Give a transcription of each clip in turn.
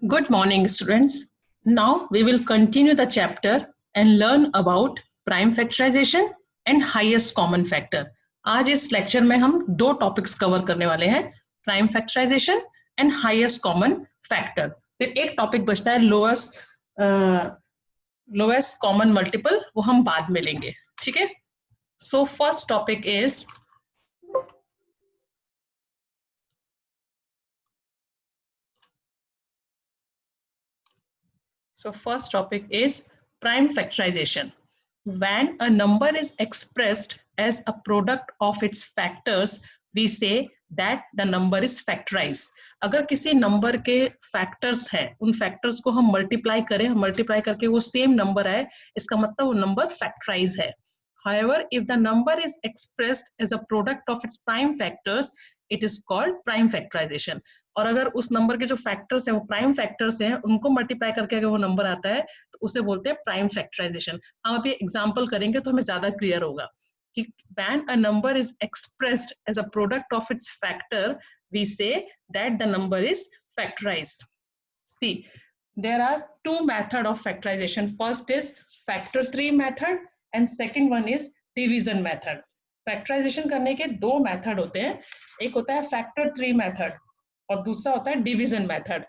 Good morning, students. Now we will continue the chapter and learn about prime factorization and highest common factor. आज इस lecture में हम दो topics cover करने वाले हैं, prime factorisation and highest common factor. फिर एक टॉपिक बचता है लोएस्ट कॉमन मल्टीपल, वो हम बाद में लेंगे. ठीक है. So first topic is prime factorization. When a number is expressed as a product of its factors, we say that the number is factorized. अगर किसी नंबर के फैक्टर्स हैं, उन फैक्टर्स को हम मल्टीप्लाई करें, मल्टीप्लाई करके वो सेम नंबर आए, इसका मतलब वो नंबर फैक्टराइज है. However, if the number is expressed as a product of its prime factors, it is called prime factorization. और अगर उस नंबर के जो फैक्टर्स हैं वो प्राइम फैक्टर्स हैं, उनको मल्टीप्लाई करके अगर वो नंबर आता है तो उसे बोलते हैं प्राइम फैक्टराइजेशन. हम अभी एग्जांपल करेंगे तो हमें ज्यादा क्लियर होगा कि when a number is expressed as a product of its factor, we say that the number is factorized. See, there are two methods of factorization. First is factor 3 method and second one is division method. Factorisation करने के दो method होते हैं, एक होता है factor 3 method और दूसरा होता है डिवीजन मेथड.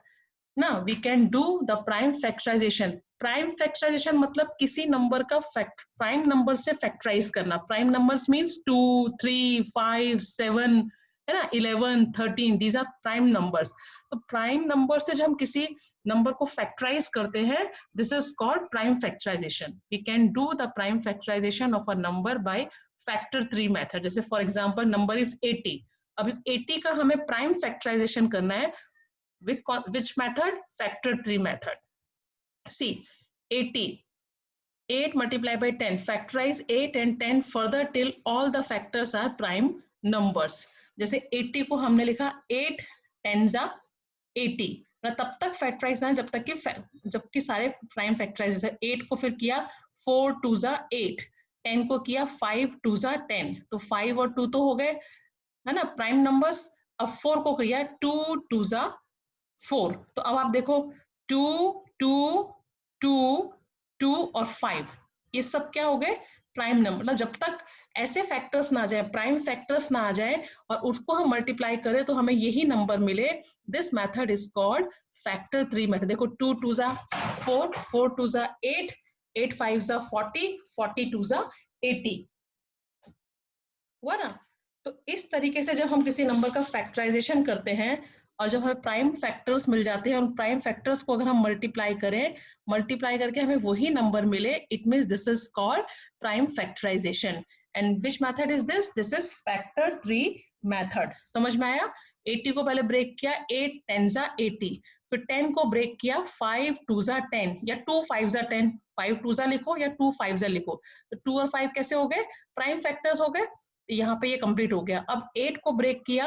ना we can do the prime factorisation. Prime factorisation मतलब किसी नंबर का प्राइम नंबर से फैक्टराइज करना. प्राइम नंबर्स मींस 2, 3, 5, 7 है ना, 11, 13, दीज आर प्राइम नंबर्स. तो प्राइम नंबर से जब हम किसी नंबर को फैक्टराइज करते हैं, this is called prime factorisation. We can do the prime factorisation of a number by factor 3 method. जैसे फॉर एग्जांपल नंबर इज 80. अब इस 80 का हमें प्राइम फैक्टराइजेशन करना है. Which method? Factor 3 method. See, 80, 8 multiplied by 10, factorize 8 and 10 further till all the factors are prime numbers. जैसे 80 को हमने लिखा 8 10 80, तब तक फैक्टराइज ना जबकि सारे प्राइम फैक्टराइज. जैसे 8 को फिर किया 4 2 8, 10 को किया 5 2 10, तो 5 और 2 तो हो गए है ना प्राइम नंबर्स. अब 4 को किया 2 2 4, तो अब आप देखो 2 2 2 2 और 5, ये सब क्या हो गए प्राइम नंबर. मतलब जब तक ऐसे फैक्टर्स ना आ जाए, प्राइम फैक्टर्स ना आ जाए और उसको हम मल्टीप्लाई करें तो हमें यही नंबर मिले, this method is called factor 3 method. देखो 2 2 4, 4 2 8, 8 5 40, 40 2 80 हुआ ना. तो इस तरीके से जब हम किसी नंबर का फैक्टराइजेशन करते हैं और जब हमें प्राइम फैक्टर्स मिल जाते हैं, उन प्राइम फैक्टर्स को अगर हम मल्टीप्लाई करें, मल्टीप्लाई करके हमें वही नंबर मिले, it means this is called prime factorisation. And which method is this? This is factor 3 method. समझ में आया? 80 को पहले ब्रेक किया, 8 10 80, फिर 10 को ब्रेक किया 5 2 10 या 2 5 10, 5 2 लिखो या 2 5 लिखो. तो 2 और 5 कैसे हो गए? प्राइम फैक्टर्स हो गए. यहाँ पे ये कंप्लीट हो गया. अब 8 को ब्रेक किया,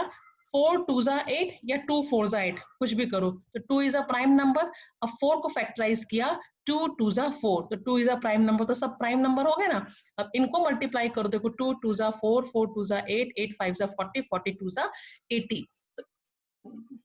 4 2 8 या 2 4 8, कुछ भी करो, तो 2 इज अ प्राइम नंबर. अब 4 को फैक्टराइज किया, 2 2 4, तो 2 इज अ प्राइम नंबर. तो सब प्राइम नंबर हो गए ना. अब इनको मल्टीप्लाई करो, देखो 2 2 4, 4 2 8, 8 5 40, 40 2 80.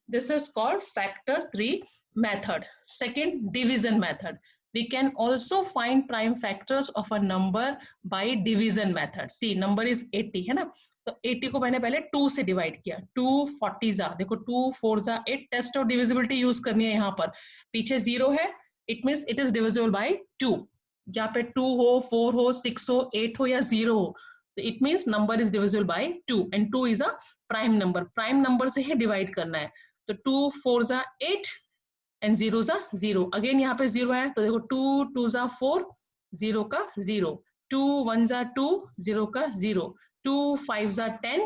This is called factor 3 method. Second, division method. We can also find prime factors of a number by division method. See, number is 80 है ना, तो 80 को मैंने पहले 2 से डिवाइड किया, 2 40 देखो 2 4 8. टेस्ट ऑफ डिविजिबिलिटी यूज करनी है. यहाँ पर पीछे 0 है, it means it is divisible bye 2. यहाँ पे 2 हो, 4 हो, 6 हो, 8 हो या 0 हो, तो it means number is divisible bye 2 and 2 is a prime number. Prime number से ही डिवाइड करना है. तो 2 4 8 एंड 0 0. अगेन यहाँ पे 0 है, तो देखो 2 2 4, 0 का 0, 2 1 2, 0 का 0, 2 5 10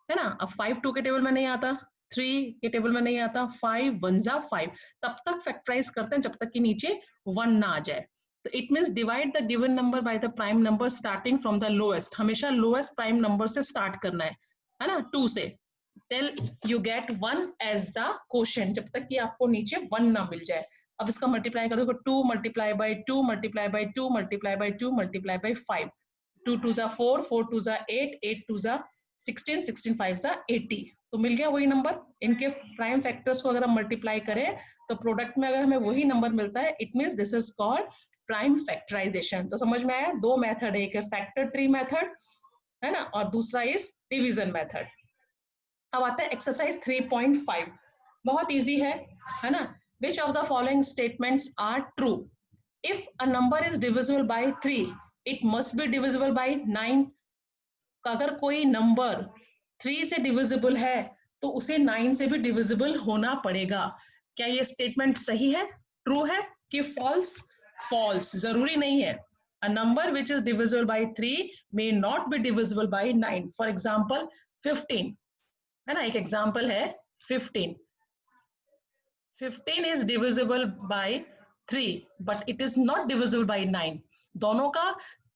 है ना. अब 5 2 के टेबल में नहीं आता, 3 के टेबल में नहीं आता, 5 1 5. तब तक फैक्टराइज करते हैं जब तक कि नीचे 1 ना आ जाए. तो it means divide the given number by the prime number starting from the lowest. हमेशा लोएस्ट प्राइम नंबर से स्टार्ट करना है ना, 2 से, till you get 1 as the quotient, जब तक कि आपको नीचे 1 ना मिल जाए. अब इसका मल्टीप्लाई कर दो, 2 multiply by 2 multiply by 2 multiply by 2 multiply by 5, 2 2 4, 4 2 8, 8 2 16, 16 5 80, तो मिल गया वही नंबर। इनके प्राइम फैक्टर्स को अगर हम मल्टीप्लाई करें तो प्रोडक्ट में अगर हमें वही नंबर मिलता है, it means this is called prime factorisation. तो समझ में आया, दो मेथड है, एक है फैक्टर ट्री मेथड है ना, और दूसरा इज डिवीजन मेथड। अब आता है एक्सरसाइज 3.5, बहुत इजी है ना। Which of the following statements are true? If a number is divisible by 3 it must be divisible by 9। अगर कोई नंबर 3 से डिविजिबल है तो उसे 9 से भी डिविजिबल होना पड़ेगा। क्या ये स्टेटमेंट सही है, ट्रू है कि फॉल्स? फॉल्स, जरूरी नहीं है। A number which is divisible by 3 may not be divisible by 9. For example, 15 है ना, एक एग्जाम्पल है 15। 15 is divisible by 3 but it is not divisible by 9। दोनों का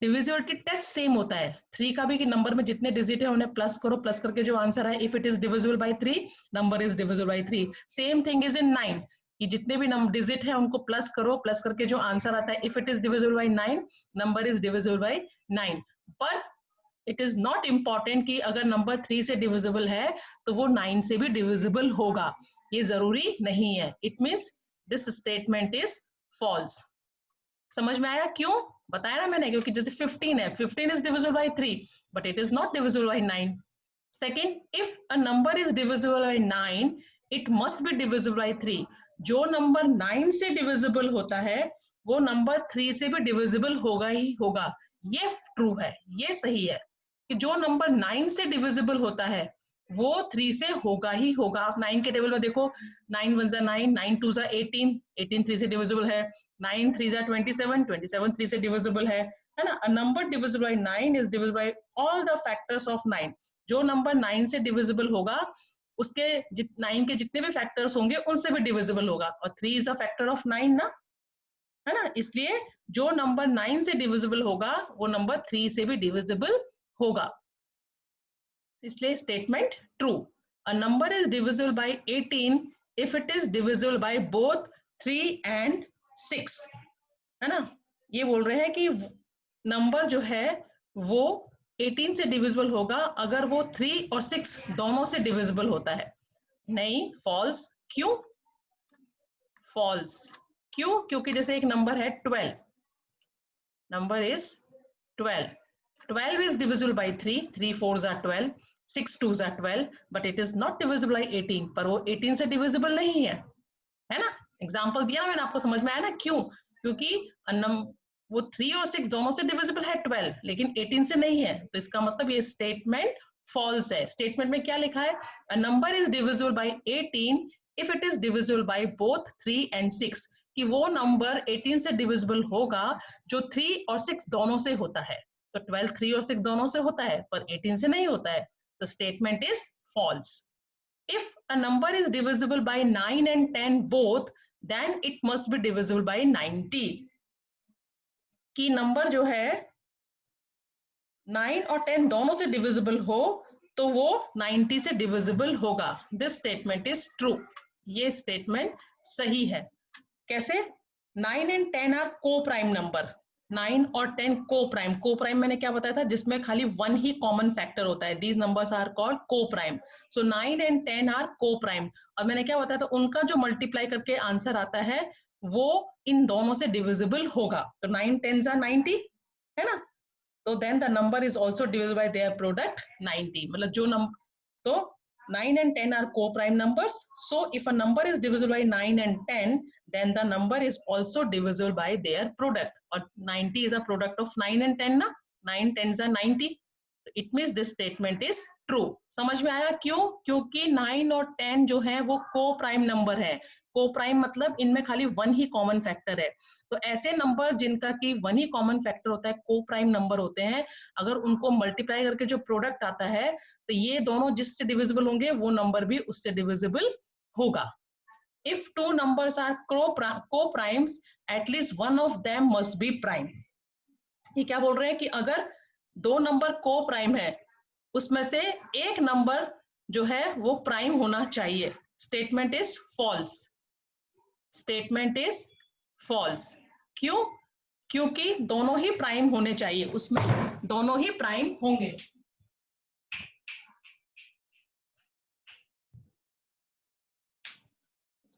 डिविजिबिलिटी टेस्ट सेम होता है, 3 का भी कि नंबर में जितने डिजिट है उन्हें प्लस करो, प्लस करके जो आंसर है, if it is divisible by 3 number is divisible by 3। Same thing is in 9 कि जितने भी डिजिट है उनको प्लस करो, प्लस करके जो आंसर आता है, if it is divisible by 9 number is divisible by 9। पर इट इज नॉट इम्पॉर्टेंट कि अगर नंबर 3 से डिविजिबल है तो वो 9 से भी डिविजिबल होगा, ये जरूरी नहीं है। It means this statement is false. समझ में आया क्यों? बताया ना मैंने, क्योंकि जैसे 15 है, 15 is divisible by 3 but it is not divisible by 9। Second, if a number is divisible by 9 it must be divisible by 3। जो नंबर 9 से डिविजिबल होता है वो नंबर 3 से भी डिविजिबल होगा ही होगा। ये ट्रू है, ये सही है कि जो नंबर 9 से डिविजिबल होता है वो 3 से होगा ही होगा। आप 9 के टेबल में देखो, 9 1 जा 9, 9 2 जा 18, 18 3 से डिविजिबल है, 9 3 जा 27, 27 3 से डिविजिबल है ना। A number divisible by 9 is divisible bye all the factors of 9। जो नंबर 9 से डिविजिबल होगा उसके 9 के जितने भी फैक्टर्स होंगे उनसे भी डिविजिबल होगा, और 3 इज अ फैक्टर ऑफ 9 ना, है ना। इसलिए जो नंबर 9 से डिविजिबल होगा वो नंबर 3 से भी डिविजिबल होगा, इसलिए statement true. A number is divisible bye 18 if it is divisible by both 3 and 6, है ना। ये बोल रहे हैं कि नंबर जो है वो 18 से डिविजिबल होगा अगर वो 3 और 6 दोनों से डिविजिबल होता है। नहीं, फॉल्स। क्यों फॉल्स? क्यों? क्योंकि जैसे एक नंबर है 12, number is 12, 12 is divisible by 3, 3 4s are 12, 6 2s are 12, but it is not divisible by 18। पर वो 18 से डिविजिबल नहीं है ना। एग्जाम्पल दिया मैंने आपको, समझ में आया ना क्यों? क्योंकि वो 3 और 6 दोनों से डिविजिबल है 12, लेकिन 18 से नहीं है, तो इसका मतलब ये स्टेटमेंट फॉल्स है। स्टेटमेंट में क्या लिखा है? अ number is divisible bye 18 if it is divisible by both 3 and 6, कि वो नंबर 18 से डिविजिबल होगा जो 3 और 6 दोनों से होता है। तो 12 3 और 6 दोनों से होता है पर 18 से नहीं होता है, तो statement is false. If a number is divisible by 9 and 10 both, then it must be divisible by 90। कि नंबर जो है 9 और 10 दोनों से डिविजिबल हो तो वो 90 से डिविजिबल होगा। दिस स्टेटमेंट इज ट्रू, ये स्टेटमेंट सही है। कैसे? 9 and 10 आर को प्राइम नंबर, 9 और 10 को प्राइम। को प्राइम मैंने क्या बताया था? जिसमें खाली वन ही कॉमन फैक्टर होता है। दीज नंबर्स आर कॉल्ड को प्राइम। सो 9 and 10 आर को प्राइम। और मैंने क्या बताया था? उनका जो मल्टीप्लाई करके आंसर आता है वो इन दोनों से डिविजिबल होगा। तो 9 10s आर 90, है ना। तो then the number is also divisible by their product 90। मतलब जो नंबर, तो 9 and 10 are co-prime numbers. So if a number is divisible by 9 and 10, then the number is also divisible by their product. Or 90 is a product of 9 and 10 ना, 9 10s are 90. It means this statement is true। समझ में आया क्यों? क्योंकि 9 और 10 जो है वो को-प्राइम नंबर है। को-प्राइम मतलब इनमें खाली वन ही कॉमन फैक्टर है। तो ऐसे नंबर जिनका कि वन ही कॉमन फैक्टर होता है, को-प्राइम नंबर होते हैं, अगर उनको मल्टीप्लाई करके जो प्रोडक्ट आता है तो ये दोनों जिससे डिविजिबल होंगे वो नंबर भी उससे डिविजिबल होगा। If two numbers are co-primes, at least one of them must be prime। ये क्या बोल रहे हैं कि अगर दो नंबर को प्राइम है उसमें से एक नंबर जो है वो प्राइम होना चाहिए। Statement is false. Statement is false. क्यों? क्योंकि दोनों ही प्राइम होने चाहिए, उसमें दोनों ही प्राइम होंगे।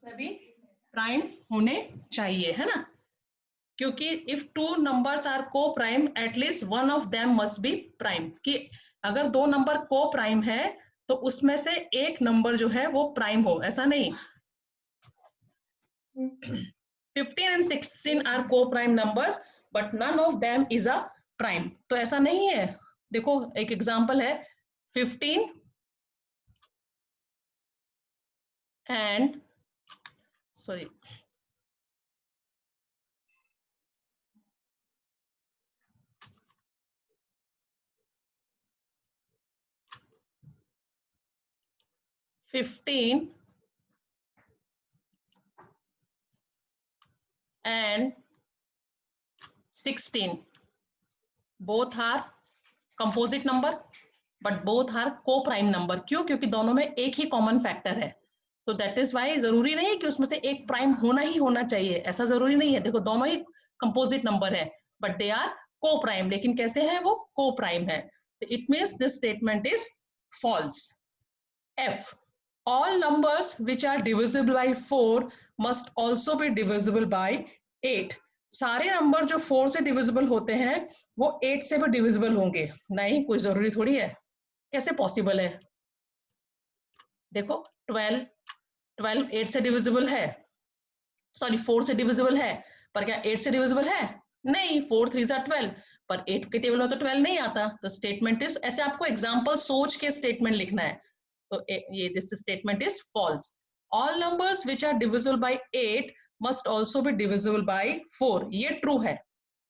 उसमें भी प्राइम होने चाहिए, है ना, क्योंकि इफ टू नंबर्स आर को prime at least one of them must be prime, कि अगर दो नंबर को प्राइम है तो उसमें से एक नंबर जो है वो प्राइम हो, ऐसा नहीं। 15 and 16 are co-prime numbers but none of them is a prime, तो ऐसा नहीं है। देखो एक एग्जांपल है 15 and sorry 15 and 16 both are composite number but both are co-prime number। क्यों? क्योंकि दोनों में एक ही कॉमन फैक्टर है, तो दैट इज वाई जरूरी नहीं है कि उसमें से एक प्राइम होना ही होना चाहिए, ऐसा जरूरी नहीं है। देखो दोनों ही कंपोजिट नंबर है but they are coprime, लेकिन कैसे है वो को प्राइम है, it means this statement is false. F, all numbers which are divisible by 4 must also be divisible by 8। सारे नंबर जो 4 से डिविजिबल होते हैं वो 8 से भी डिविजिबल होंगे, नहीं कोई जरूरी थोड़ी है, कैसे पॉसिबल है। देखो 12 8 से डिविजिबल है, सॉरी 4 से डिविजिबल है, पर क्या 8 से डिविजिबल है? नहीं, 4 3 12, पर 8 के टेबल में तो 12 नहीं आता, तो स्टेटमेंट इज, ऐसे आपको एग्जांपल सोच के स्टेटमेंट लिखना है, तो ये this statement is false. All numbers which are divisible by 8 must also be divisible by 4, ये ट्रू है।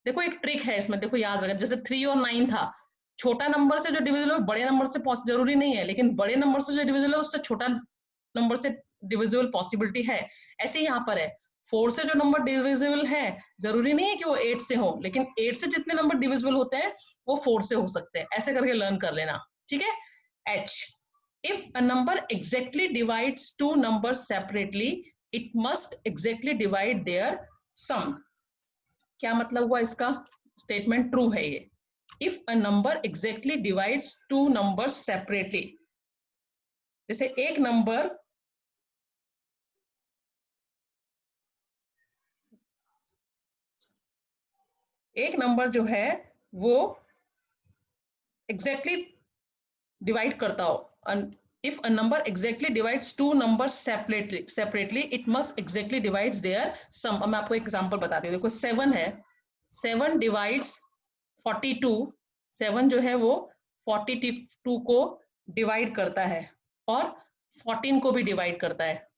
देखो एक ट्रिक है इसमें, देखो याद रखना, जैसे 3 और 9 था, छोटा नंबर से जो डिविजिबल है बड़े नंबर से जरूरी नहीं है, लेकिन बड़े नंबर से जो डिविजिबल है उससे छोटा नंबर से डिविजिबल पॉसिबिलिटी है। ऐसे यहाँ पर है, 4 से जो नंबर डिविजिबल है जरूरी नहीं है कि वो 8 से हो, लेकिन 8 से जितने नंबर डिविजिबल होते हैं वो 4 से हो सकते हैं, ऐसे करके लर्न कर लेना, ठीक है। H, if a number exactly divides two numbers separately it must exactly divide their sum। क्या मतलब हुआ इसका? स्टेटमेंट ट्रू है ये। If a number exactly divides two numbers separately, जैसे एक नंबर जो है वो एग्जैक्टली डिवाइड करता हो, if a number exactly divides two numbers separately it must exactly divides their sum। अब मैं आपको एग्जांपल बताती हूँ, देखो 7 है, 7 डिवाइड्स 42, 7 जो है वो 42 को डिवाइड करता है और 14 को भी डिवाइड करता है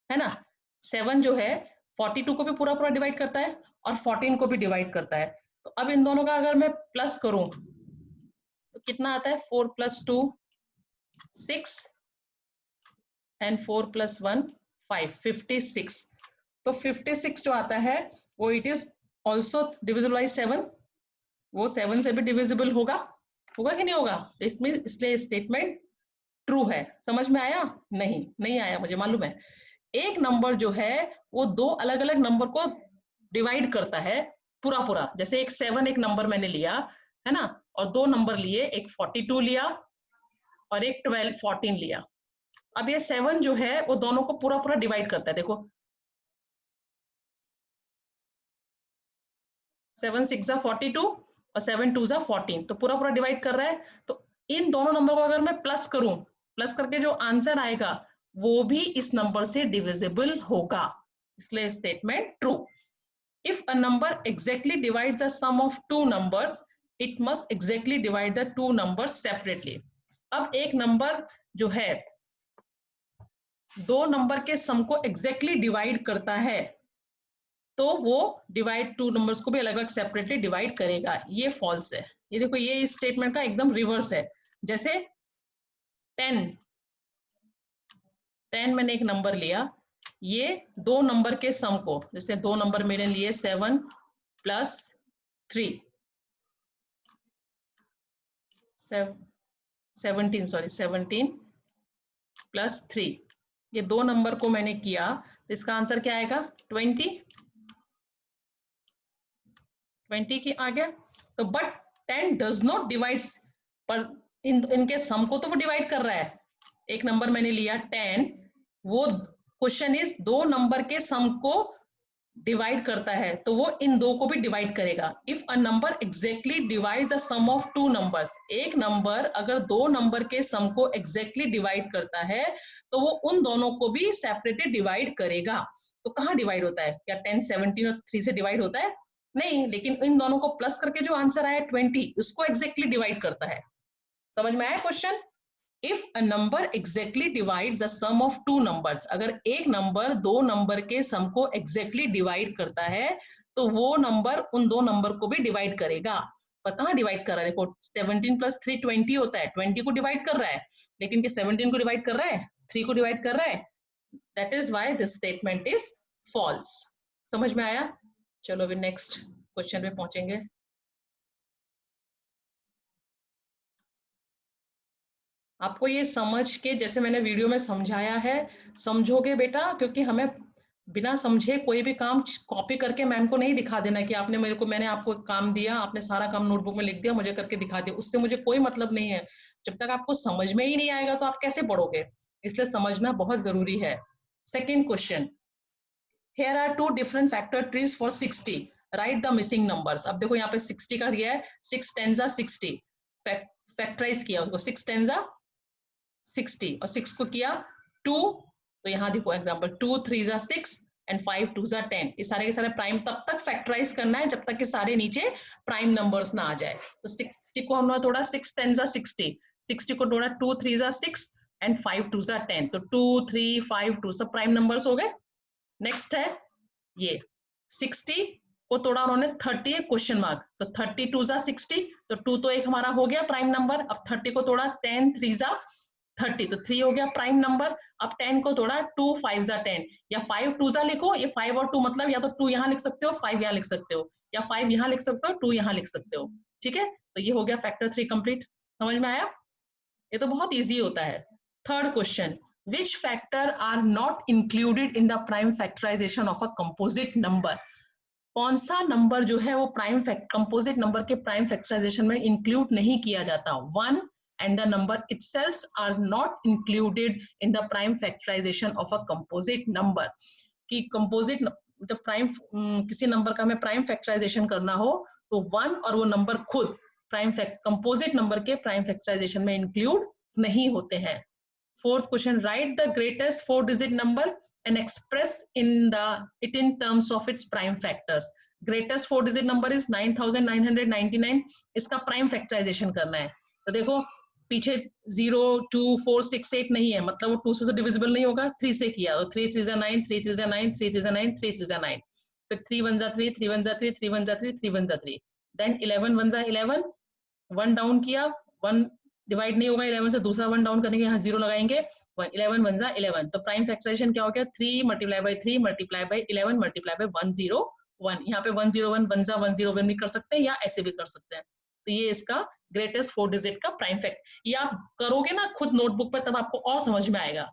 ना। 7 जो है 42 को भी पूरा पूरा डिवाइड करता है और 14 को भी डिवाइड करता है। तो अब इन दोनों का अगर मैं प्लस करूं तो कितना आता है? 4 + 2 6 एंड 4 + 1 5, 56। तो 56 जो आता है वो it is also divisible by 7, वो 7 से भी डिविजिबल होगा, होगा कि नहीं होगा? इसलिए स्टेटमेंट ट्रू है। समझ में आया? नहीं आया, मुझे मालूम है। एक नंबर जो है वो दो अलग अलग नंबर को डिवाइड करता है पूरा पूरा, जैसे एक 7 एक नंबर मैंने लिया है ना, और दो नंबर लिए, एक 42 लिया और एक 14 लिया। अब ये 7 जो है वो दोनों को पूरा पूरा डिवाइड करता है, देखो 7 6 42 और 7 2 14, तो पूरा पूरा डिवाइड कर रहा है। तो इन दोनों नंबर को अगर मैं प्लस करूं, प्लस करके जो आंसर आएगा वो भी इस नंबर से डिविजिबल होगा, इसलिए statement true. If a number exactly divides the sum of two numbers, it must exactly divide the two numbers separately। अब एक नंबर जो है दो नंबर के सम को exactly डिवाइड करता है तो वो डिवाइड टू नंबर्स को भी अलग अलग सेपरेटली डिवाइड करेगा, ये फॉल्स है। ये देखो ये इस स्टेटमेंट का एकदम रिवर्स है। जैसे 10 मैंने एक नंबर लिया, ये दो नंबर के सम को, जैसे दो नंबर मैंने लिए 7 + 3 17 + 3, ये दो नंबर को मैंने किया तो इसका आंसर क्या आएगा? 20 की आ गया। तो बट 10 डज नॉट डिवाइड्स, पर इनके सम को तो वो डिवाइड कर रहा है। एक नंबर मैंने लिया 10, वो क्वेश्चन इज दो नंबर के सम को डिवाइड करता है तो वो इन दो को भी डिवाइड करेगा। If a number exactly divide the sum of two numbers, एक नंबर अगर दो नंबर के सम को एग्जैक्टली डिवाइड करता है तो वो उन दोनों को भी सेपरेटली डिवाइड करेगा। तो कहाँ डिवाइड होता है? क्या 10, 17 और 3 से डिवाइड होता है? नहीं, लेकिन इन दोनों को प्लस करके जो आंसर आया 20, उसको एग्जैक्टली डिवाइड करता है। समझ में आया question? If a number exactly divides the sum of two numbers, अगर एक नंबर दो नंबर के सम को एग्जैक्टली डिवाइड करता है तो वो नंबर उन दो नंबर को भी डिवाइड करेगा। पर कहाँ डिवाइड कर रहा है? देखो 17 प्लस 3 20 होता है, 20 को डिवाइड कर रहा है, लेकिन क्या 17 को डिवाइड कर रहा है? 3 को डिवाइड कर रहा है। That is why this statement is false. समझ में आया? चलो अभी नेक्स्ट क्वेश्चन पे पहुंचेंगे। आपको ये समझ के, जैसे मैंने वीडियो में समझाया है, समझोगे बेटा, क्योंकि हमें बिना समझे कोई भी काम कॉपी करके मैम को नहीं दिखा देना कि आपने मेरे को, मैंने आपको काम दिया, आपने सारा काम नोटबुक में लिख दिया, मुझे करके दिखा दिया, उससे मुझे कोई मतलब नहीं है। जब तक आपको समझ में ही नहीं आएगा तो आप कैसे पढ़ोगे? इसलिए समझना बहुत जरूरी है। Second question, here are two different factor trees for 60, write the missing numbers। अब देखो यहाँ पे 60 का दिया है, 6 10 60, फैक्टराइज किया उसको, 6 10 60 और 6 को किया 2, तो यहाँ देखो एग्जांपल 2 3 6 एंड 5 2 10, ये सारे के सारे प्राइम तब तक फैक्टराइज करना है जब तक कि सारे नीचे प्राइम नंबर्स ना आ जाए। तो 60 को हमने थोड़ा 6 10 60, 60 को थोड़ा 2 3 6 एंड 5 2 10, तो 2 3 5 2 सब प्राइम नंबर्स हो गए। नेक्स्ट है ये 60 को तोड़ा उन्होंने 30 क्वेश्चन मार्क, तो 30 2 60, तो 2 तो एक हमारा हो गया प्राइम नंबर। अब 30 को तोड़ा 10 3 30, तो 3 हो गया प्राइम नंबर। अब 10 को तोड़ा 2 5 10, या 5 2 लिखो, ये 5 और 2 मतलब या तो 2 यहाँ लिख सकते हो, 5 यहाँ लिख सकते हो, या 5 यहाँ लिख सकते हो, 2 यहाँ लिख सकते हो। ठीक है, तो ये हो गया फैक्टर 3 कंप्लीट। समझ में आया? ये तो बहुत इजी होता है। Third question, which factor are not included in the prime factorization of a composite number? कौन सा नंबर जो है वो प्राइम कंपोजिट नंबर के प्राइम फैक्टराइजेशन में इंक्लूड नहीं किया जाता? 1 and the number itself are not included in the prime factorization of a composite number। कि कंपोजिट जब प्राइम किसी नंबर का हमें प्राइम फैक्टराइजेशन करना हो तो 1 और वो नंबर खुद प्राइम कंपोजिट नंबर के प्राइम फैक्टराइजेशन में इंक्लूड नहीं होते हैं। Fourth question, write the greatest 4-digit number and express it in terms of its prime factors। Greatest 4-digit number is 9999, इसका प्राइम फैक्टराइजेशन करना है। तो देखो पीछे 0 2 4 6 8 नहीं है, मतलब वो 2 से तो डिविजिबल नहीं होगा, 3 से किया तो 3 3 9 3 3 9 3 3 9 3 3 9, फिर 3 1 3 3 1 3 3 1 3 3 1 3, देन 11 1 11, 1 डाउन किया, 1 डिवाइड नहीं होगा 11 से, दूसरा 1 डाउन करने के यहाँ 0 लगाएंगे, 11 1 11, तो प्राइम फैक्टराइजेशन क्या हो गया? 3 multiply by 3 multiply by 11 multiply by 101। यहाँ पे 101 101 भी कर सकते हैं या ऐसे भी कर सकते हैं। तो ये इसका ग्रेटेस्ट 4 डिजिट का प्राइम फैक्ट, ये आप करोगे ना खुद नोटबुक पर तब आपको और समझ में आएगा।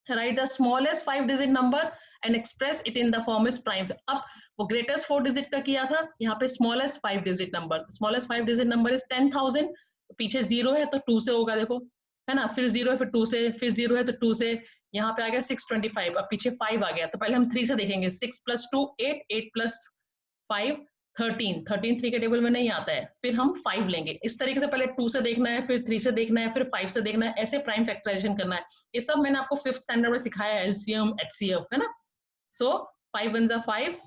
Right the smallest 5 digit number and express it in the form is prime. अब वो ग्रेटेस्ट 4 डिजिट का किया था, यहाँ पे smallest 5 digit number, smallest 5 digit number is 10,000, पीछे 0 है तो 2 से होगा, देखो है ना, फिर 0 है फिर 2 से, फिर 0 है तो 2 से, यहाँ पे आ गया 625, अब पीछे 5 आ गया, तो पहले हम 3 से देखेंगे, 6 + 2 8, 8 + 5 13, 13 3 के टेबल में नहीं आता है, फिर हम 5 लेंगे। इस तरीके से पहले 2 से देखना है, फिर 3 से देखना है, फिर 5 से देखना है, ऐसे प्राइम फैक्टराइजेशन करना है। ये सब मैंने आपको 5th स्टैंडर्ड में सिखाया है, एलसीएम एचसीएफ, है ना। सो 5 1 5,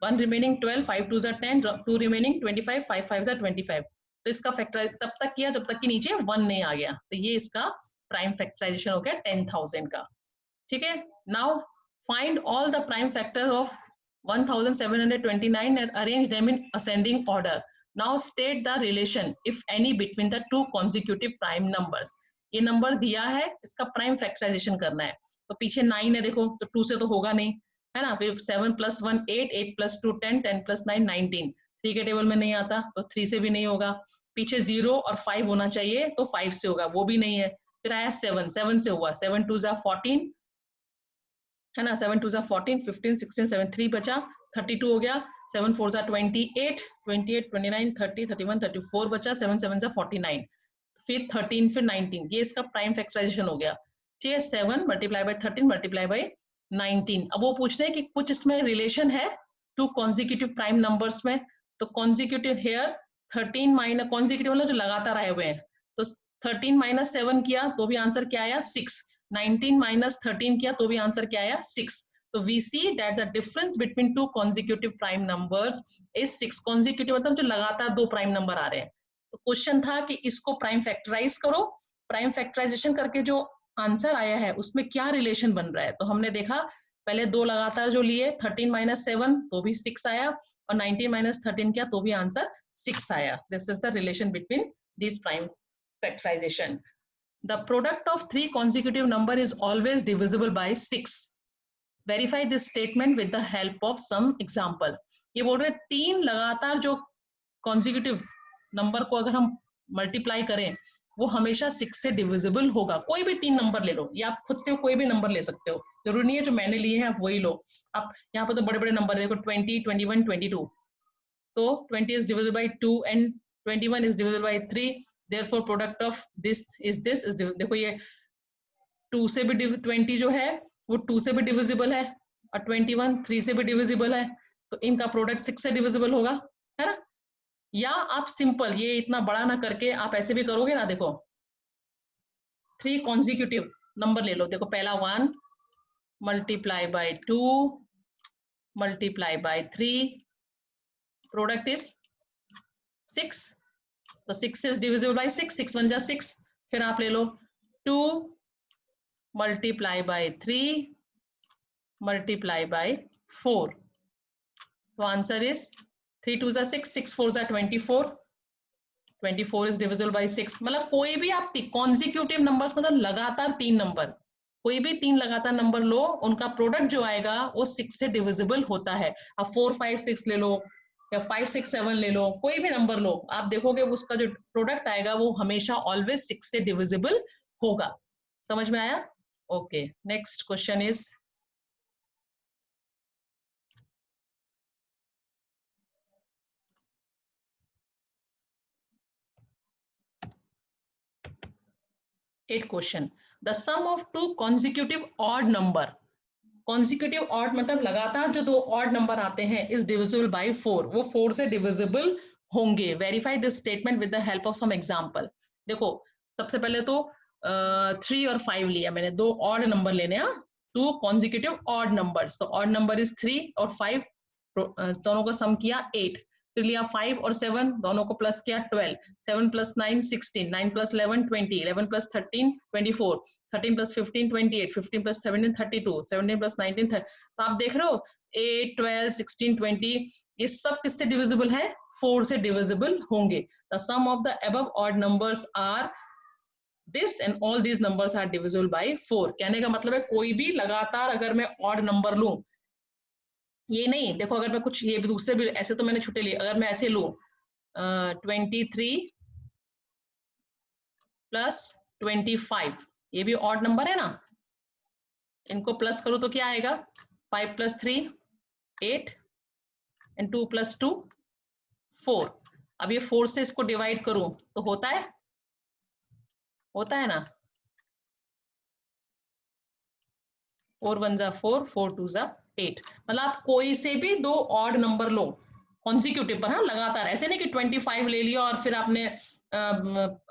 1 रिमेनिंग 12, 5 2 10, 2 रिमेनिंग 25, 5 5 25। तो इसका फैक्टराइज तब तक किया जब तक कि नीचे 1 नहीं आ गया, तो ये इसका प्राइम फैक्टराइजेशन हो गया 10,000 का। ठीक है, now find all the prime factor of 1729 and arrange them in ascending order। Now state the relation, if any, between the two consecutive prime numbers। ये नंबर दिया है, इसका प्राइम फैक्टराइजेशन करना है। तो पीछे 9 है देखो, तो 2 से तो होगा नहीं, है ना। फिर 7 + 1 8, 8 + 2 10, 10 + 9 19, 3 के टेबल में नहीं आता तो 3 से भी नहीं होगा। पीछे 0 और 5 होना चाहिए तो 5 से होगा, वो भी नहीं है। फिर आया 7, 7 से हुआ, 7 2 14, है ना, 7 2 14, 15 16 7 3 बचा, 32 हो गया, 7 4 28, 28 29 30 31 34 बचा, 7 7 49, फिर 13 फिर 19, ये इसका प्राइम फैक्टराइजेशन हो गया। ठीक है, 7 × 13 × 19। अब वो पूछ रहे हैं कि कुछ इसमें रिलेशन है टू कॉन्जिक्यूटिव प्राइम नंबर्स में, तो कॉन्जिक्यूटिव हेयर 13 माइनस कॉन्जिक्यूटिव मतलब जो लगातार आए हुए हैं, तो 13 माइनस 7 किया तो भी आंसर क्या आया 6, 19 माइनस 13 किया तो भी आंसर क्या आया 6। तो we see that the difference between two consecutive prime numbers is 6। Consecutive मतलब जो लगातार दो प्राइम नंबर आ रहे हैं। तो क्वेश्चन था कि इसको प्राइम फैक्टराइज करो, प्राइम फैक्टराइजेशन करके जो आंसर आया है उसमें क्या रिलेशन बन रहा है। तो हमने देखा पहले दो लगातार जो लिए 13 माइनस 7 तो भी 6 आया, और 19 माइनस 13 किया तो भी आंसर 6 आया। This is the relation between this prime factorisation. The product of three consecutive number is always divisible by 6. Verify this statement with the help of some example. ये बोल रहे तीन लगातार जो consecutive नंबर को अगर हम मल्टीप्लाई करें वो हमेशा 6 से डिविजिबल होगा। कोई भी तीन नंबर ले लो, या आप खुद से कोई भी नंबर ले सकते हो, जरूरी नहीं है जो मैंने लिए हैं आप वही लो। आप यहाँ पर तो बड़े बड़े नंबर देखो 20, 21, 22, तो 20 is divisible by 2 and 21 is divisible by 3, therefore product of this is देखो ये 2 से भी 20 जो है वो 2 से भी डिविजिबल है, और 21 3 से भी डिविजिबल है, तो इनका प्रोडक्ट 6 से डिविजिबल होगा, है ना। या आप सिंपल ये इतना बड़ा ना करके आप ऐसे भी करोगे ना, देखो 3 कॉन्जिक्यूटिव नंबर ले लो, देखो पहला 1 multiply by 2 multiply by 3, product is 6, तो 6 इज डिविजिबल बाय 6, 6 1 जा 6। फिर आप ले लो 2 मल्टीप्लाई बाय 3 मल्टीप्लाई बाय 4, तो आंसर इज 3 2 जा 6, 6 4 जा 24, 24 इज डिविजिबल बाय 6। मतलब कोई भी आप कॉन्जिक्यूटिव नंबर्स मतलब लगातार तीन नंबर, कोई भी तीन लगातार नंबर लो, उनका प्रोडक्ट जो आएगा वो 6 से डिविजिबल होता है। अब 4 5 6 ले लो या 5 6 7 ले लो, कोई भी नंबर लो, आप देखोगे उसका जो प्रोडक्ट आएगा वो हमेशा ऑलवेज 6 से डिविजिबल होगा। समझ में आया? Okay, next question is eight question. The sum of two consecutive odd number, consecutive odd मतलब लगातार जो दो ऑड नंबर आते हैं, इज डिविजिबल बाय 4, वो 4 से डिविजिबल होंगे। Verify this statement with the help of some example. देखो सबसे पहले तो 3 और 5 लिया मैंने, दो ऑड नंबर लेने हैं, टू कॉन्जिक्यूटिव ऑड नंबर्स, तो ऑड नंबर इज 3 और 5, दोनों का सम किया 8। फिर लिया 5 और 7, दोनों को प्लस किया 12, 7 plus 9 16, 9 plus 11 20, 11 plus 13 24, 13 plus 15 28, 15 plus 17 32, 17 plus 19 30। तो आप देख रहे हो 8 12 16 20 ये सब किससे डिविजिबल है? 4 से डिविजिबल होंगे। The sum of the above odd numbers are this and all these numbers are divisible by 4। कहने का मतलब है कोई भी लगातार अगर मैं ऑड नंबर लूं, ये नहीं देखो अगर मैं कुछ ये भी दूसरे भी ऐसे तो मैंने छुट्टे लिए, अगर मैं ऐसे लूं 23 प्लस 25, ये भी ऑड नंबर है ना, इनको प्लस करो तो क्या आएगा 5 प्लस 3 8 एंड 2 प्लस 2 4। अब ये 4 से इसको डिवाइड करूं तो होता है ना, 4 1 जा 4 4 2 जा 8। मतलब आप कोई से भी दो ऑड नंबर लो कॉन्जिक्यूटिव पर, हाँ लगातार, ऐसे नहीं कि 25 ले लिया और फिर आपने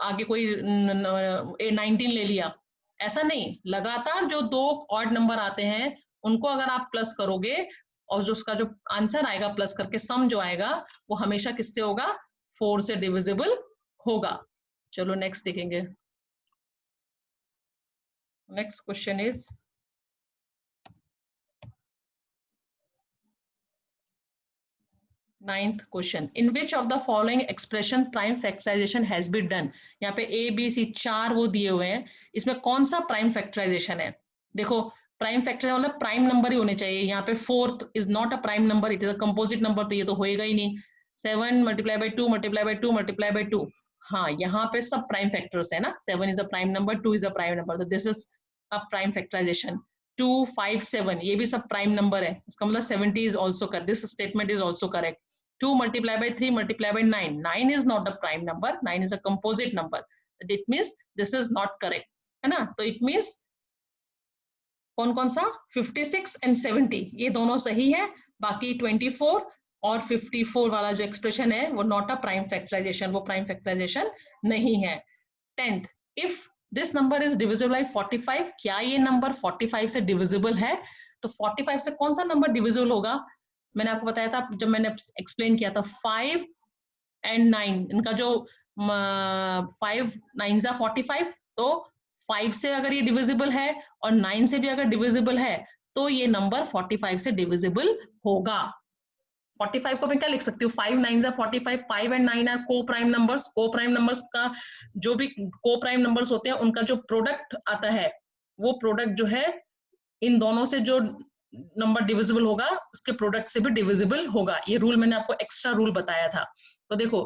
आगे कोई 19 ले लिया, ऐसा नहीं। लगातार जो दो ऑड नंबर आते हैं उनको अगर आप प्लस करोगे और जो उसका जो आंसर आएगा प्लस करके सम जो आएगा वो हमेशा किससे होगा? 4 से डिविजिबल होगा। चलो नेक्स्ट देखेंगे। Next question is ninth question, in which of the following expression prime factorisation has been done. यहाँ पे ए बी सी चार वो दिए हुए हैं, इसमें कौन सा प्राइम फैक्टराइजेशन है? देखो प्राइम फैक्टर मतलब प्राइम नंबर ही होने चाहिए। यहाँ पे 4 is not a prime number, it is a composite number, तो ये तो होएगा ही नहीं। 7 multiply by 2 multiply by 2 multiply by 2, हाँ यहाँ पे सब प्राइम फैक्टर्स है ना, 7 is a prime number, 2 is a prime number, तो this is a prime factorization. 2 5 7 ये भी सब प्राइम नंबर है, इसका मतलब 70 इज ऑल्सो कर, this statement is also correct. 2 multiplied by 3 multiplied by 9, 9 is not a prime number, 9 is a composite number, it means this is not correct, है ना। तो it means कौन कौन सा 56 एंड 70 ये दोनों सही है, बाकी 24 और 54 वाला जो एक्सप्रेशन है वो नॉट अ प्राइम फैक्टराइजेशन, वो प्राइम फैक्टराइजेशन नहीं है। 10th, if this number is divisible bye 45, क्या ये नंबर 45 से डिविजिबल है? तो 45 से कौन सा नंबर डिविजिबल होगा? मैंने आपको बताया था जब मैंने एक्सप्लेन किया था 5 एंड 9, इनका जो 5 9 जा 45, तो 5 से अगर ये डिविजिबल है और 9 से भी अगर डिविजिबल है तो ये नंबर 45 से डिविजिबल होगा। 45 को मैं क्या लिख सकती हूँ, 5 9 जा 45, 5 एंड 9 आर को प्राइम नंबर्स। को प्राइम नंबर्स का जो भी को प्राइम नंबर्स होते हैं उनका जो प्रोडक्ट आता है वो प्रोडक्ट जो है इन दोनों से जो नंबर डिविजिबल होगा उसके प्रोडक्ट से भी डिविजिबल होगा। ये रूल मैंने आपको एक्स्ट्रा रूल बताया था। तो देखो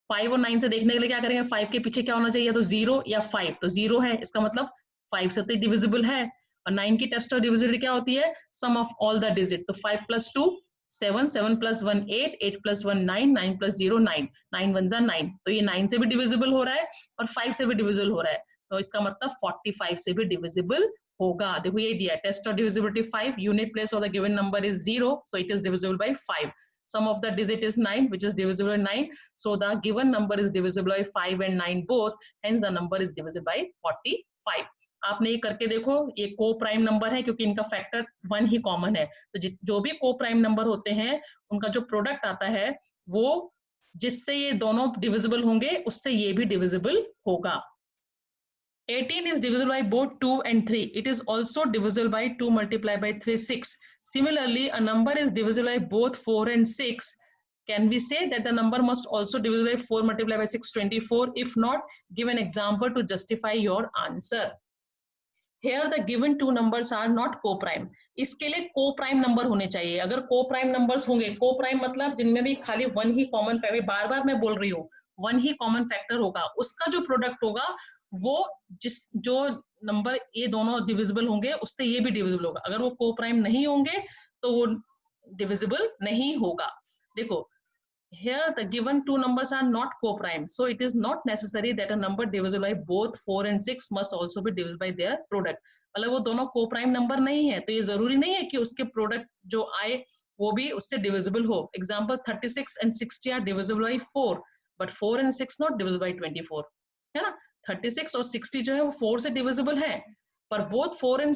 5 और 9 से देखने के लिए क्या करेंगे, 5 के पीछे क्या होना चाहिए, तो 0 या 5, तो 0 है इसका मतलब 5 से तो डिविजिबल है। और 9 की टेस्ट ऑफ डिविजिबिलिटी क्या होती है, सम ऑफ ऑल द डिजिट, तो 5 + 2 7, 7 + 1 8, 8 + 1 9, 9 + 0 9, 9 1 जा 9, तो ये 9 से भी डिविजिबल हो रहा है और 5 से भी डिविजिबल हो रहा है, तो इसका मतलब 45 से भी डिविजिबल होगा। देखो ये दिया test of divisibility 5, unit place of the given number is 0, so it is divisible by 5. Sum of the digit is 9, which is divisible by 9, so the given number is divisible by 5 and 9 both, hence the number is divisible by 45. आपने ये करके देखो, ये को prime number है क्योंकि इनका factor 1 ही common है, तो जो भी को प्राइम नंबर होते हैं उनका जो प्रोडक्ट आता है वो जिससे ये दोनों डिविजिबल होंगे उससे ये भी डिविजिबल होगा। 18 is divisible by both 2 and 3. It is also divisible by 2 multiplied by 3, 6. Similarly, a number is divisible by both 4 and 6. Can we say that the number must also divisible by 4 multiplied by 6, 24? If not, give an example to justify your answer. Here the given two numbers are not co-prime. इसके लिए co-prime number होने चाहिए। अगर co-prime numbers होंगे, co-prime मतलब जिनमें भी खाली वन ही कॉमन फैक्टर, बार बार मैं बोल रही हूँ, वन ही कॉमन फैक्टर होगा, उसका जो प्रोडक्ट होगा वो जो नंबर ये दोनों डिविजिबल होंगे उससे ये भी डिविजिबल होगा। अगर वो co-prime नहीं होंगे तो वो डिविजिबल नहीं होगा। देखो here the given two numbers are not co-prime, so it is not necessary that a number divisible by both 4 and 6 must also be divisible by their product. मतलब वो दोनों co-prime number नहीं है तो ये जरूरी नहीं है कि उसके प्रोडक्ट जो आए वो भी उससे डिविजिबल हो। Example 36 and 60 are divisible by 4, but 4 and 6 not divisible by 24, है ना। 36 और 60 जो है वो 4 से डिविजिबल है, पर both 4 and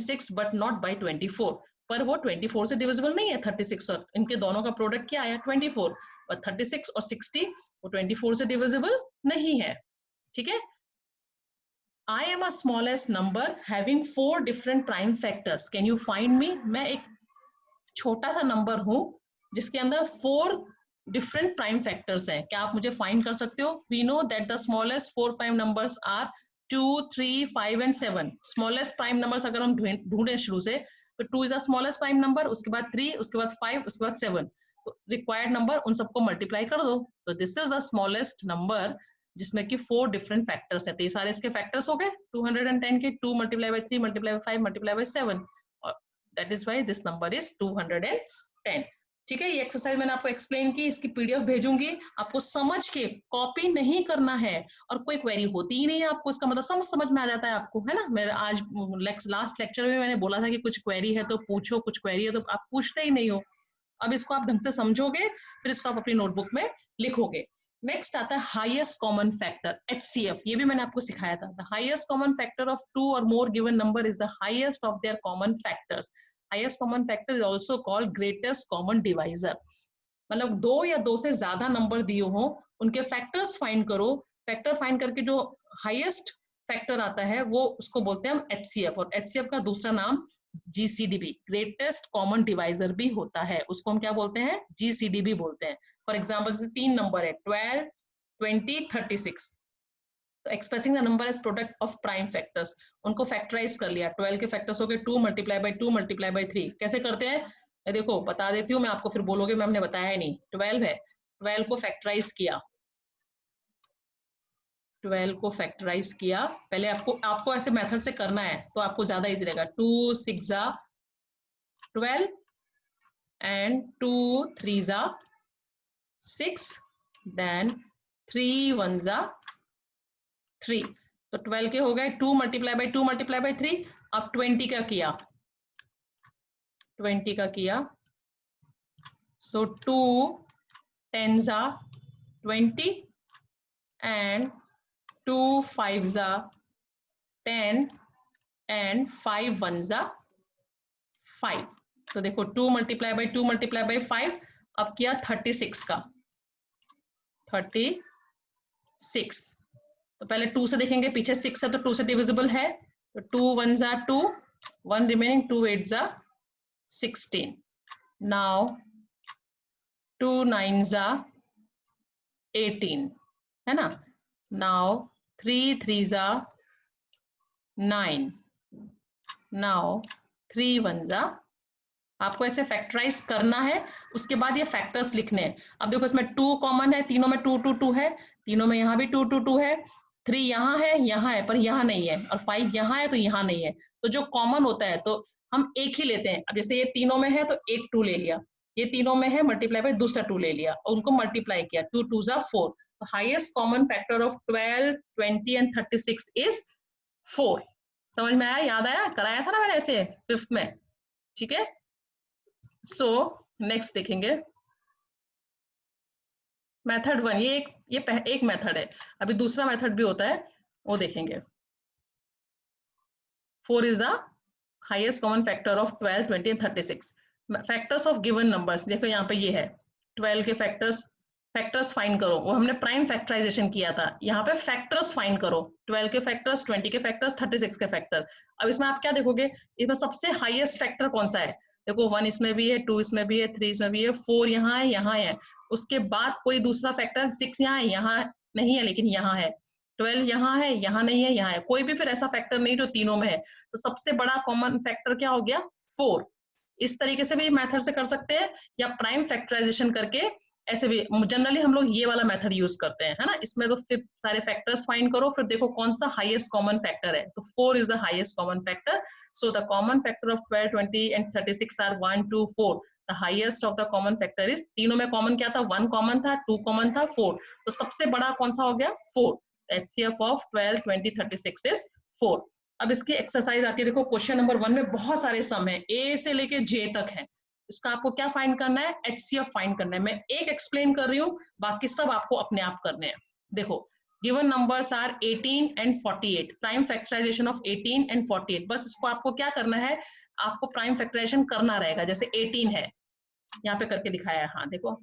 6 but not by 24, पर वो 24 से डिविजिबल नहीं है 36, और इनके दोनों का प्रोडक्ट क्या आया 24, और 36 और 60 वो 24 से डिविजिबल नहीं है। ठीक है। I am a smallest number having 4 different prime factors. Can you find me? मैं एक छोटा सा नंबर हूं जिसके अंदर 4 different prime factors हैं। क्या आप मुझे फाइंड कर सकते हो? We know that the smallest 4 prime numbers are 2, 3, 5 and 7. Smallest prime numbers अगर हम ढूंढे शुरू से तो 2 is the smallest prime number, उसके बाद 3, उसके बाद 5, उसके बाद 7, तो रिक्वायर्ड नंबर उन सबको मल्टीप्लाई कर दो, तो this is the smallest number जिसमें कि 4 डिफरेंट फैक्टर्स है। तो ये सारे इसके फैक्टर्स हो गए 210 के, 2 multiply by 3 multiply by 5 multiply by 7, और that is why this number is 210। ठीक है, ये एक्सरसाइज मैंने आपको एक्सप्लेन की, इसकी पीडीएफ भेजूंगी, आपको समझ के कॉपी नहीं करना है, और कोई क्वेरी होती ही नहीं है आपको, इसका मतलब समझ में आ जाता है आपको, है ना। मेरा आज लास्ट लेक्चर में मैंने बोला था कि कुछ क्वेरी है तो पूछो, कुछ क्वेरी है तो आप पूछते ही नहीं हो। अब इसको आप ढंग से समझोगे, फिर इसको आप अपनी नोटबुक में लिखोगे। नेक्स्ट आता है हाईएस्ट कॉमन फैक्टर, HCF, ये भी मैंने आपको सिखाया था। The highest common factor of 2 और more given number is the highest of their common factors. Highest common factor is also called greatest common divisor. मतलब 2 या 2 से ज्यादा नंबर दिए हो, उनके फैक्टर्स फाइंड करो, फैक्टर फाइंड करके जो हाईएस्ट फैक्टर आता है वो उसको बोलते हैं हम HCF, और HCF का दूसरा नाम GCDB, ग्रेटेस्ट कॉमन डिवाइजर भी होता है, उसको हम क्या बोलते हैं, GCDB बोलते हैं। फॉर एग्जाम्पल जैसे 3 नंबर है 12, 20, 36, तो expressing the number as product of prime factors, उनको फैक्टराइज कर लिया। 12 के फैक्टर्स हो गए 2 मल्टीप्लाई बाय 2 मल्टीप्लाई बाय 3। कैसे करते हैं, देखो बता देती हूँ मैं आपको, फिर बोलोगे मैम ने बताया ही नहीं। 12 है, 12 को फैक्टराइज किया, 12 को फैक्टराइज किया, पहले आपको ऐसे मेथड से करना है तो आपको ज्यादा इजी रहेगा। 2 6 12 and 2 3 6, then 3 1 3, तो 12 के हो गए 2 मल्टीप्लाई बाई 2 मल्टीप्लाई बाई 3। अब 20 का किया, 20 का किया, सो 2 10s are 20 and 2 5s are 10 and 5 1s are 5। तो देखो 2 मल्टीप्लाई बाई 2 मल्टीप्लाई बाई 5, अब किया 36 का, 36। तो पहले 2 से देखेंगे, पीछे 6 है तो 2 से डिविजिबल है, तो 2 1s are 2, 1 remaining, 2 8s are 16। Now 2 9s are 18, है ना। Now 3 3s are 9, now 3 1s are, आपको ऐसे फैक्टराइज करना है, उसके बाद ये फैक्टर्स लिखने हैं। अब देखो इसमें 2 कॉमन है, तीनों में 2 2 2 है, तीनों में यहाँ भी 2 2 2 है, 3 यहाँ है पर यहाँ नहीं है, और 5 यहाँ है तो यहाँ नहीं है। तो जो कॉमन होता है तो हम एक ही लेते हैं। अब जैसे ये तीनों में है तो एक 2 ले लिया, ये तीनों में है मल्टीप्लाई बाय दूसरा 2 ले लिया और उनको मल्टीप्लाई किया, 2 2s are 4। तो highest common factor of 12 20 and 36 is 4। समझ में आया, याद आया, कराया था ना मैंने ऐसे 5th में, ठीक है। सो नेक्स्ट देखेंगे मेथड 1, ये एक मेथड है, अभी दूसरा मेथड भी होता है वो देखेंगे। 4 is the highest common factor of 12 20 and 36। Factors of given numbers, देखो यहाँ पे ये है 12 के फैक्टर्स फाइंड करो, वो हमने प्राइम फैक्टराइजेशन किया था, यहाँ पे फैक्टर्स फाइंड करो, 12 के फैक्टर्स, 20 के फैक्टर्स, 36 के फैक्टर। अब इसमें आप क्या देखोगे, इसमें सबसे हाईएस्ट फैक्टर कौन सा है, देखो 1 इसमें भी है, 2 इसमें भी है, 3 इसमें भी है, 4 यहाँ है, उसके बाद कोई दूसरा फैक्टर 6 यहाँ नहीं है लेकिन यहाँ है, 12 यहाँ है, यहाँ नहीं है, यहाँ है, कोई भी फिर ऐसा फैक्टर नहीं जो तीनों में है। तो सबसे बड़ा कॉमन फैक्टर क्या हो गया, 4। इस तरीके से भी मेथड से कर सकते हैं, या प्राइम फैक्टराइजेशन करके ऐसे भी। जनरली हम लोग ये वाला मेथड यूज करते हैं, है ना। इसमें तो फिर सारे फैक्टर्स फाइंड करो, फिर देखो कौन सा हाईएस्ट कॉमन फैक्टर है, तो 4 is the highest common factor. So the common factor of 12 20 and 36 are 1 2 4। The highest of the common factor is, तीनों में कॉमन क्या था, 1 कॉमन था, 2 कॉमन था, 4। तो सबसे बड़ा कौन सा हो गया, 4। HCF of 12 20 36 is 4। अब इसकी एक्सरसाइज आती है, देखो क्वेश्चन नंबर 1 में बहुत सारे सम है, ए से लेके जे तक है। इसका आपको क्या फाइंड करना है, HCF फाइंड करना है। मैं एक एक्सप्लेन कर रही हूँ, बाकी सब आपको अपने आप करने हैं। देखो given numbers are 18 and 48, prime factorisation of 18 and 48। बस इसको आपको क्या करना है, आपको प्राइम फैक्टराइजेशन करना रहेगा। जैसे 18 है, यहाँ पे करके दिखाया है, हाँ देखो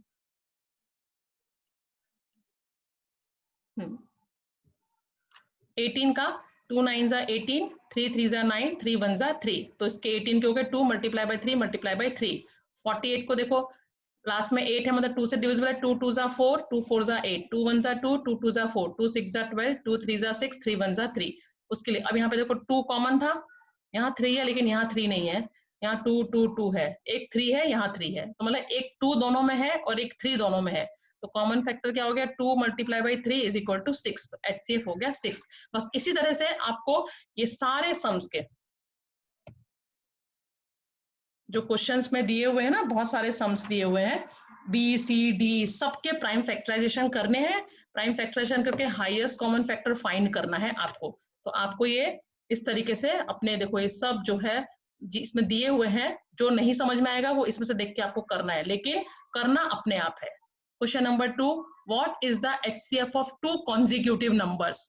18 का 2 9s are 18, 3 3s are 9, 3 1s are 3। तो इसके 18 के हो गए 2 मल्टीप्लाई बाई 3 मल्टीप्लाई बाई 3। 48 को देखो लास्ट में 8 है, मतलब 2 से डिविजिबल है, 2 2s are 4, 2 4s are 8, 2 1s are 2, 2 2s are 4, 2 6s are 12, 2 3s are 6, 3 1s are 3। उसके लिए अब यहाँ पे देखो 2 कॉमन था, यहाँ 3 है लेकिन यहाँ 3 नहीं है, यहाँ 2 2 2 है, एक 3 है, यहाँ 3 है, तो मतलब एक 2 दोनों में है और एक 3 दोनों में है। तो कॉमन फैक्टर क्या हो गया, 2 multiply by 3 is equal to 6। HCF हो गया 6। बस इसी तरह से आपको ये सारे सम्स के जो क्वेश्चंस में दिए हुए हैं ना, बहुत सारे सम्स दिए हुए हैं, बी सी डी, सबके प्राइम फैक्टराइजेशन करने हैं। प्राइम फैक्टराइजेशन करके हाईएस्ट कॉमन फैक्टर फाइंड करना है आपको। तो आपको ये इस तरीके से अपने, देखो ये सब जो है इसमें दिए हुए हैं, जो नहीं समझ में आएगा वो इसमें से देख के आपको करना है, लेकिन करना अपने आप है। Question number 2, what is the HCF of two consecutive numbers?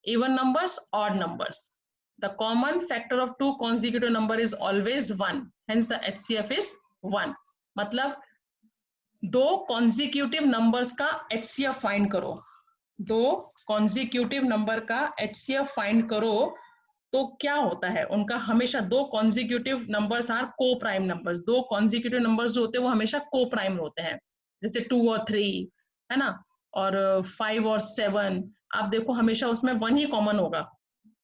Even numbers, odd numbers. The common factor of two consecutive number is always 1. Hence the HCF is 1. मतलब दो consecutive numbers का HCF find करो, दो consecutive number का HCF find करो, तो क्या होता है उनका, हमेशा दो consecutive numbers are co-prime numbers। दो consecutive numbers जो होते हैं वो हमेशा co-prime होते हैं, जैसे 2 और 3 है ना, और 5 और 7। आप देखो हमेशा उसमें 1 ही कॉमन होगा,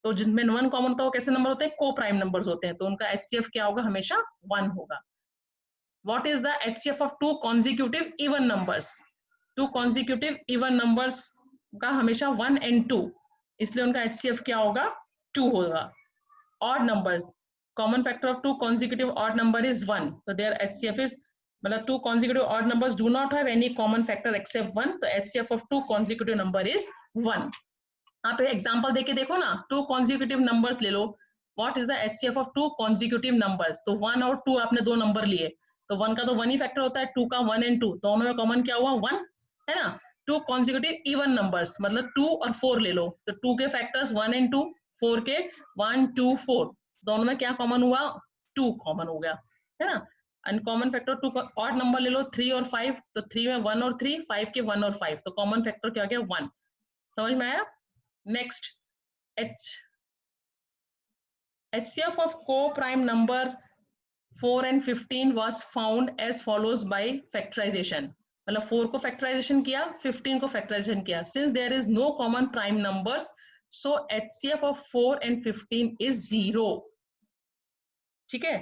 तो जिनमें 1 कॉमन होता है वो कैसे नंबर होते हैं, को प्राइम नंबर्स होते हैं, तो उनका HCF क्या होगा, हमेशा 1 होगा। What is the HCF of two consecutive even numbers? Two consecutive even numbers का हमेशा 1 and 2, इसलिए उनका HCF क्या होगा, 2 होगा। Odd numbers, common factor of two consecutive odd number is 1, तो देयर HCF इज, मतलब two consecutive odd numbers do not have any common factor except 1, तो HCF of two consecutive number is 1। आप example देके देखो ना, 2 consecutive numbers ले लो, what is the HCF of 2 consecutive numbers? तो 1 और 2 आपने 2 नंबर लिए, तो 1 का तो 1 ही फैक्टर होता है, 2 का 1 एंड 2 दोनों में कॉमन क्या हुआ? 1, है ना। 2 कॉन्जिक्यूटिव इवन नंबर्स मतलब 2 और 4 ले लो, तो 2 के फैक्टर्स 1 एंड 2, 4 के 1 2 4 दोनों में क्या कॉमन हुआ? 2 कॉमन हो गया, है ना। अनकॉमन फैक्टर 2 का ऑड नंबर ले लो, 3 और 5, तो 3 में 1 और 3, 5 के 1 और 5, तो कॉमन फैक्टर क्या हो गया? 1। समझ में आया? Next, HCF of co-prime number 4 and 15 was found as follows by factorization. मतलब 4 को factorization किया, 15 को factorization किया. Since there is no common prime numbers, so HCF of 4 and 15 is 0. ठीक है?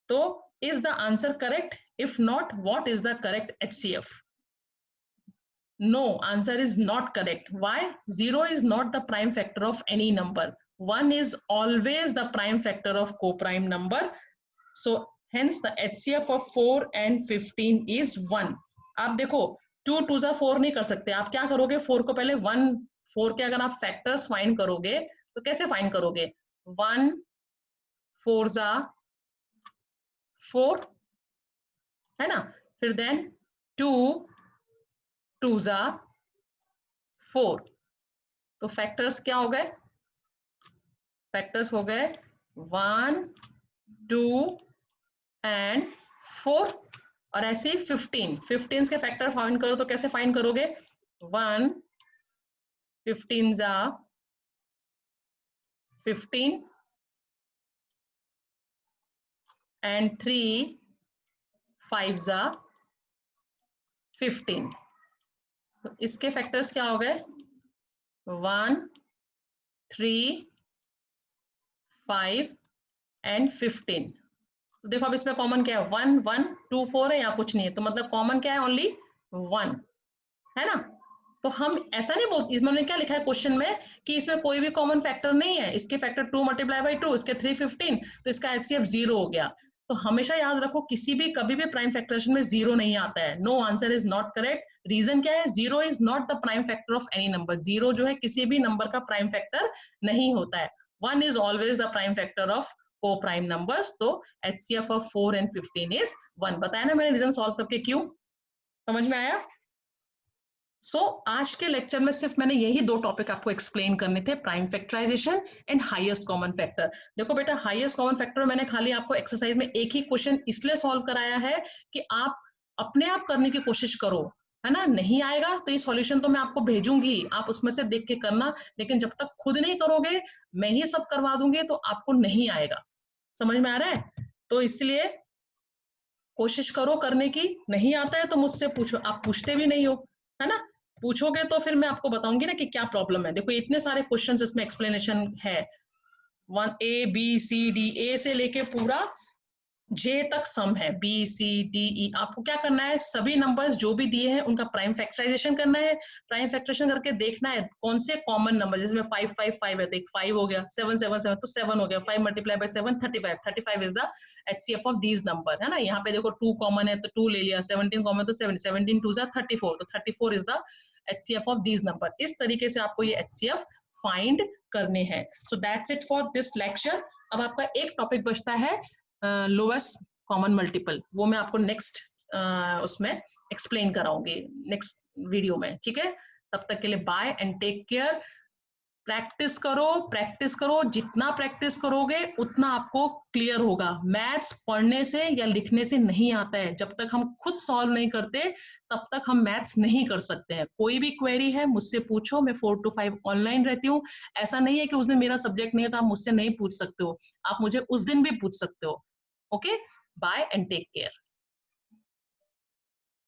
तो is the answer correct? If not, what is the correct HCF? No, answer is not correct. Why? 0 is not the prime factor of any number. 1 is always the prime factor of co-prime number. So hence the HCF of 4 and 15 is 1. आप देखो 2 2 जा 4 नहीं कर सकते, आप क्या करोगे? 4 को पहले 1, 4 के अगर आप फैक्टर्स फाइंड करोगे तो कैसे फाइंड करोगे? 1 4 जा 4, है ना। फिर देन 2 2 जा 4, तो फैक्टर्स क्या हो गए? फैक्टर्स हो गए 1 2 एंड 4, और ऐसे ही 15 के फैक्टर फाइंड करो तो कैसे फाइंड करोगे? 1 15 जा 15 एंड 3 5 जा 15, तो इसके फैक्टर्स क्या हो गए? 1 3 5 एंड 15। तो देखो अब इसमें कॉमन क्या है? 1 1 2 4 है, या कुछ नहीं है, तो मतलब कॉमन क्या है? ओनली 1, है ना। तो हम ऐसा नहीं बोल, इसमें क्या लिखा है क्वेश्चन में कि इसमें कोई भी कॉमन फैक्टर नहीं है, इसके फैक्टर 2 मल्टीप्लाई बाई 2, इसके 3 15, तो इसका एचसीएफ 0 हो गया। तो हमेशा याद रखो किसी भी कभी भी प्राइम फैक्टरेशन में 0 नहीं आता है। No, answer is not correct. Reason क्या है? 0 is not the prime factor of any number. 0 जो है किसी भी नंबर का प्राइम फैक्टर नहीं होता है। 1 is always the prime factor of को प्राइम नंबर्स। तो HCF ऑफ 4 एंड 15 इज 1। बताया ना मैंने रीजन सॉल्व करके क्यों? समझ में आया? आज के लेक्चर में सिर्फ मैंने यही 2 टॉपिक आपको एक्सप्लेन करने थे, prime factorisation and highest common factor. देखो बेटा, हाईएस्ट कॉमन फैक्टर मैंने खाली आपको एक्सरसाइज में एक ही क्वेश्चन इसलिए सॉल्व कराया है कि आप अपने आप करने की कोशिश करो, है ना। नहीं आएगा तो ये सॉल्यूशन तो मैं आपको भेजूंगी, आप उसमें से देख के करना, लेकिन जब तक खुद नहीं करोगे, मैं ही सब करवा दूंगी, तो आपको नहीं आएगा। समझ में आ रहा है? तो इसलिए कोशिश करो करने की। नहीं आता है तो मुझसे पूछो, आप पूछते भी नहीं हो, है ना। पूछोगे तो फिर मैं आपको बताऊंगी ना कि क्या प्रॉब्लम है। देखो इतने सारे क्वेश्चंस इसमें एक्सप्लेनेशन है, 1 A B C D, A से लेके पूरा J तक सम है, B C D E। आपको क्या करना है? सभी नंबर्स जो भी दिए हैं उनका प्राइम फैक्टराइजेशन करना है। प्राइम फैक्टराइजेशन करके देखना है कौन से कॉमन नंबर, जिसमें 5 5 5 है तो एक 5 हो गया, 7 7 7 तो 7 हो गया, 5 multiply by 7 35, 35 is the HCF of these number, है ना। यहाँ पे देखो 2 कॉमन है तो 2 ले लिया, 17 कॉमन तो 7, 17 2 जा 34, तो 34 is the HCF of these number. इस तरीके से आपको ये HCF फाइंड करने हैं। So that's it for this lecture. अब आपका एक टॉपिक बचता है लोवेस्ट कॉमन मल्टीपल, वो मैं आपको नेक्स्ट उसमें एक्सप्लेन कराऊंगी नेक्स्ट वीडियो में, ठीक है। तब तक के लिए bye and take care. Practice करो, जितना प्रैक्टिस करोगे उतना आपको क्लियर होगा। मैथ्स पढ़ने से या लिखने से नहीं आता है, जब तक हम खुद सॉल्व नहीं करते तब तक हम मैथ्स नहीं कर सकते हैं। कोई भी क्वेरी है मुझसे पूछो, मैं 4 to 5 ऑनलाइन रहती हूँ। ऐसा नहीं है कि उस दिन मेरा सब्जेक्ट नहीं है तो आप मुझसे नहीं पूछ सकते हो, आप मुझे उस दिन भी पूछ सकते हो। Okay, bye and take care.